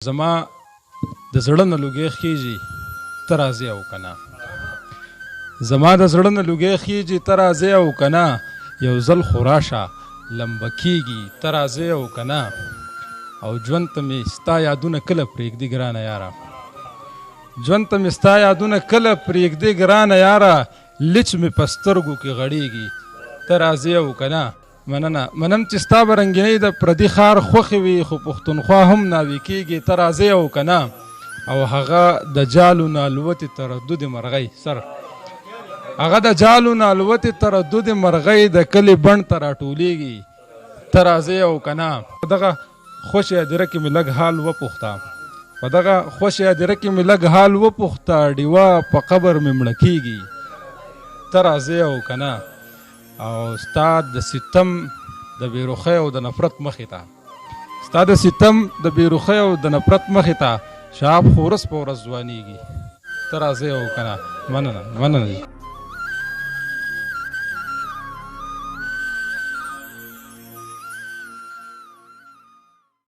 زما د زړه نه لوګی خیږي ته راځې او که نه، زما د زړه نه لوګی خیږي ته راځې او که نه، یو ځل خو راشه لمبه کېږي ته راځې او که نه، او ژوند ته مې ستا یادونه کله پرېږدي ګرانه یاره، ژوند ته مې ستا یادونه کله پرېږدي ګرانه یاره، لچ مې په سترګو کې غړېږي ته راځې او که نه. منم چې ستا به رنګینۍ د پردي ښار خوښې وي، خو پښتونخوا هم ناوې کېږي ته راځې او که نه، او هغه د جالو نه الوتې تردد مرغۍ سر، هغه د جالو نه الوتې تردد مرغۍ د کلي بڼ ته راټولېږي ته راځې او که نه. په دغه خوش هدیره کې مې لږ حال وپوښته، په دغه خوش هدیره کې مې لږ حال وپوښته، ډیوه په قبر مې مړه کېږي ته راځې او که نه، او ستا د ستم د بېروخۍ او د نفرت مخې ته، ستا د ستم د بېروخۍ او د نفرت مخې ته شاب خو ورځ په ورځ ځوانېږي ته راځې او که نه. مننه.